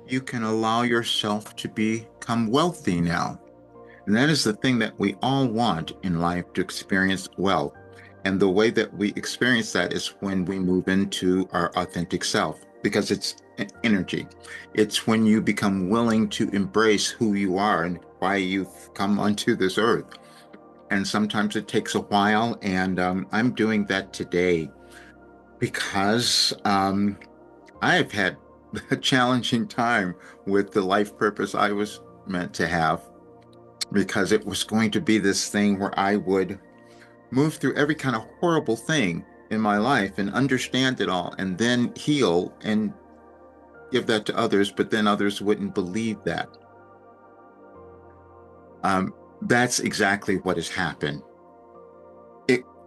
You can allow yourself to become wealthy now. And that is the thing that we all want in life, to experience wealth. And the way that we experience that is when we move into our authentic self, because it's energy. It's when you become willing to embrace who you are and why you've come onto this earth. And sometimes it takes a while, and I'm doing that today because I've had a challenging time with the life purpose I was meant to have, because it was going to be this thing where I would move through every kind of horrible thing in my life and understand it all and then heal and give that to others, but then others wouldn't believe that. That's exactly what has happened.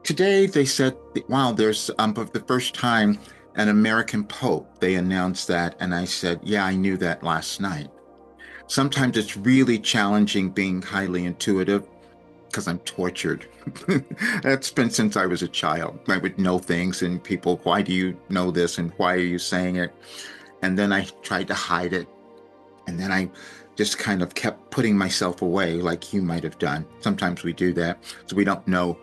Today they said, wow, there's for the first time an American Pope. They announced that, and I said, yeah, I knew that last night. Sometimes it's really challenging being highly intuitive because I'm tortured. That's been since I was a child. I would know things, and people, why do you know this, and why are you saying it? And then I tried to hide it, and then I just kind of kept putting myself away, like you might have done. Sometimes we do that, so we don't know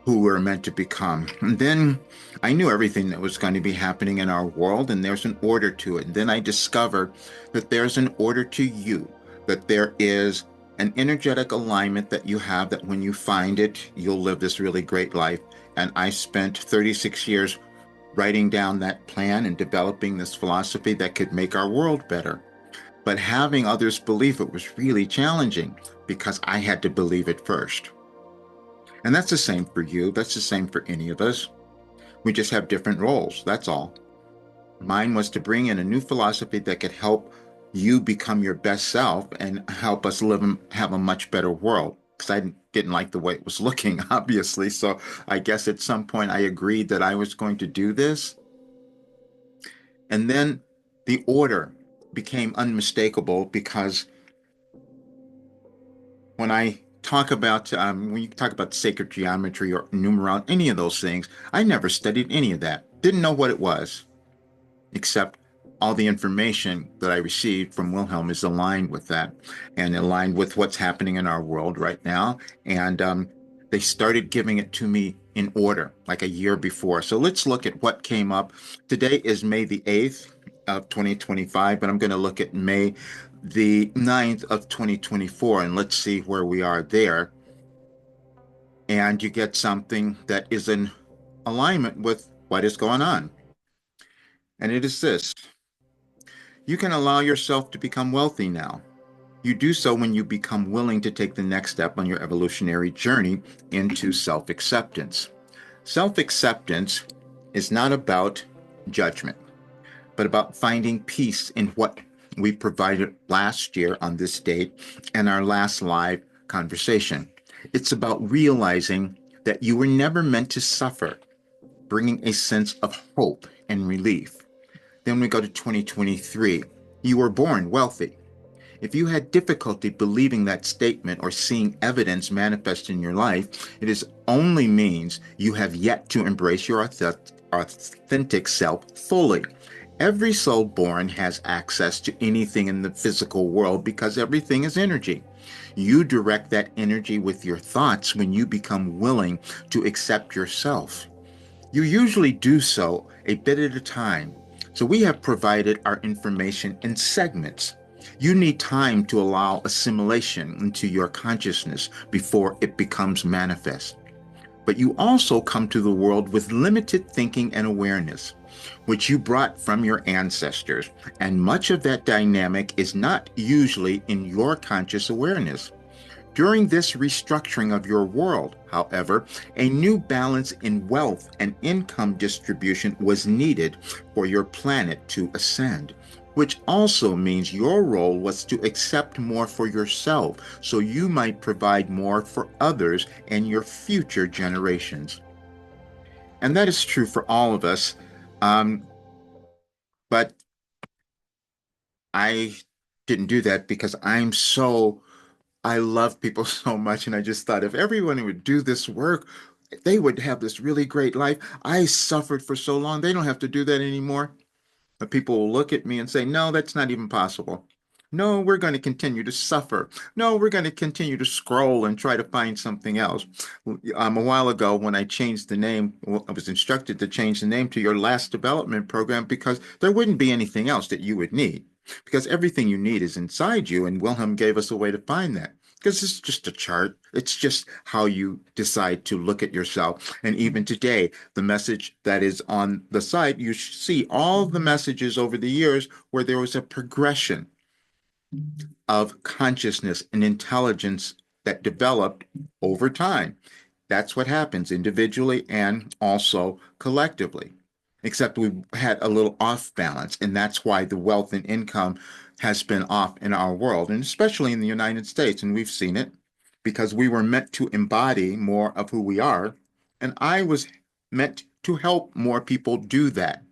who we're meant to become. And then I knew everything that was going to be happening in our world, and there's an order to it. And then I discovered that there's an order to you, that there is an energetic alignment that you have, that when you find it, you'll live this really great life. And I spent 36 years writing down that plan and developing this philosophy that could make our world better. But having others believe it was really challenging because I had to believe it first. And that's the same for you. That's the same for any of us. We just have different roles. That's all. Mine was to bring in a new philosophy that could help you become your best self and help us live and have a much better world. Because I didn't like the way it was looking, obviously. So I guess at some point I agreed that I was going to do this. And then the order became unmistakable, because when I talk about when you talk about sacred geometry or numerology, any of those things, I never studied any of that. Didn't know what it was, except all the information that I received from Wilhelm is aligned with that and aligned with what's happening in our world right now. And they started giving it to me in order, like a year before. So let's look at what came up. Today is May the 8th of 2025, but I'm going to look at May the 9th of 2024, and let's see where we are there. And you get something that is in alignment with what is going on. And it is this: you can allow yourself to become wealthy now. You do so when you become willing to take the next step on your evolutionary journey into self acceptance. Self acceptance is not about judgment, but about finding peace in what we provided last year on this date and our last live conversation. It's about realizing that you were never meant to suffer, bringing a sense of hope and relief. Then we go to 2023. You were born wealthy. If you had difficulty believing that statement or seeing evidence manifest in your life, it is only means you have yet to embrace your authentic self fully. Every soul born has access to anything in the physical world because everything is energy. You direct that energy with your thoughts when you become willing to accept yourself. You usually do so a bit at a time. So we have provided our information in segments. You need time to allow assimilation into your consciousness before it becomes manifest. But you also come to the world with limited thinking and awareness, which you brought from your ancestors, and much of that dynamic is not usually in your conscious awareness. During this restructuring of your world, however, a new balance in wealth and income distribution was needed for your planet to ascend, which also means your role was to accept more for yourself so you might provide more for others and your future generations. And that is true for all of us. Um, but I didn't do that because I love people so much. And I just thought if everyone would do this work, they would have this really great life. I suffered for so long. They don't have to do that anymore. But people will look at me and say, no, that's not even possible. No, we're going to continue to suffer. No, we're going to continue to scroll and try to find something else. A while ago, when I changed the name, well, I was instructed to change the name to your last development program because there wouldn't be anything else that you would need. Because everything you need is inside you, and Wilhelm gave us a way to find that. Because it's just a chart. It's just how you decide to look at yourself. And even today, the message that is on the site, you see all the messages over the years where there was a progression of consciousness and intelligence that developed over time. That's what happens individually and also collectively. Except we had a little off balance, and that's why the wealth and income has been off in our world, and especially in the United States. And we've seen it because we were meant to embody more of who we are, and I was meant to help more people do that.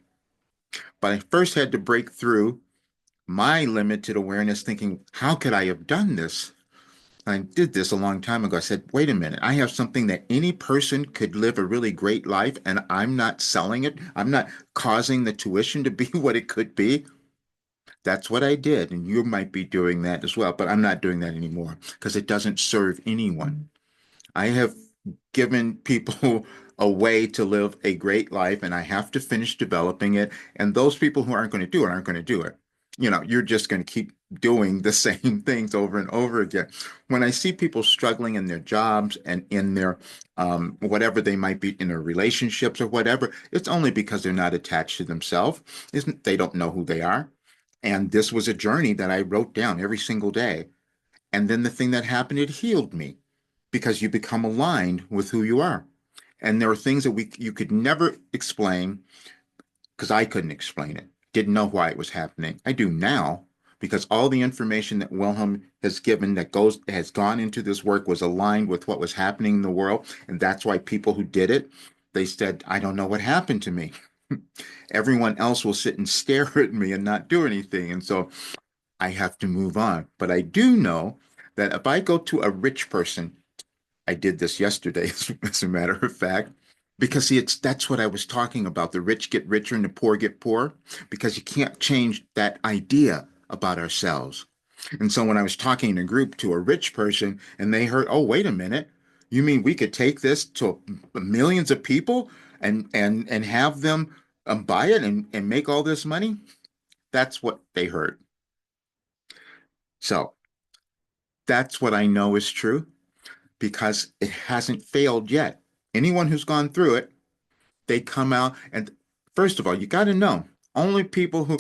But I first had to break through my limited awareness, thinking, how could I have done this? I did this a long time ago. I said, wait a minute, I have something that any person could live a really great life, and I'm not selling it. I'm not causing the tuition to be what it could be. That's what I did. And you might be doing that as well, but I'm not doing that anymore because it doesn't serve anyone. I have given people a way to live a great life, and I have to finish developing it. And those people who aren't going to do it aren't going to do it. You're just going to keep doing the same things over and over again. When I see people struggling in their jobs and in their whatever they might be in their relationships or whatever, it's only because they're not attached to themselves. Isn't they don't know who they are. And this was a journey that I wrote down every single day. And then the thing that happened, it healed me because you become aligned with who you are. And there are things that you could never explain because I couldn't explain it. Didn't know why it was happening. I do now because all the information that Wilhelm has given that has gone into this work was aligned with what was happening in the world. And that's why people who did it, they said, I don't know what happened to me. Everyone else will sit and stare at me and not do anything. And so I have to move on. But I do know that if I go to a rich person, I did this yesterday, as a matter of fact, because see, that's what I was talking about. The rich get richer and the poor get poorer, because you can't change that idea about ourselves. And so when I was talking in a group to a rich person and they heard, oh, wait a minute, you mean we could take this to millions of people and have them buy it and make all this money? That's what they heard. So that's what I know is true because it hasn't failed yet. Anyone who's gone through it, they come out and first of all, you got to know only people who,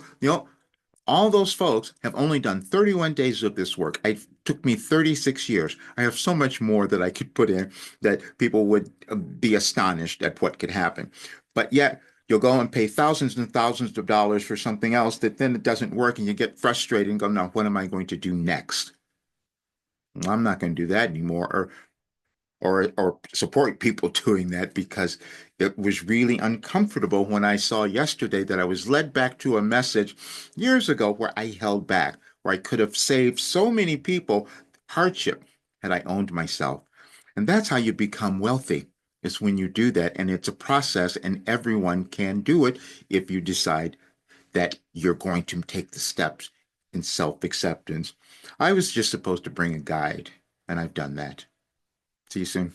all those folks have only done 31 days of this work. It took me 36 years. I have so much more that I could put in that people would be astonished at what could happen. But yet, you'll go and pay thousands and thousands of dollars for something else that then it doesn't work and you get frustrated and go, no, what am I going to do next? Well, I'm not going to do that anymore. Or support people doing that because it was really uncomfortable when I saw yesterday that I was led back to a message years ago where I held back, where I could have saved so many people hardship had I owned myself. And that's how you become wealthy. Is when you do that, and it's a process, and everyone can do it if you decide that you're going to take the steps in self-acceptance. I was just supposed to bring a guide, and I've done that. See you soon.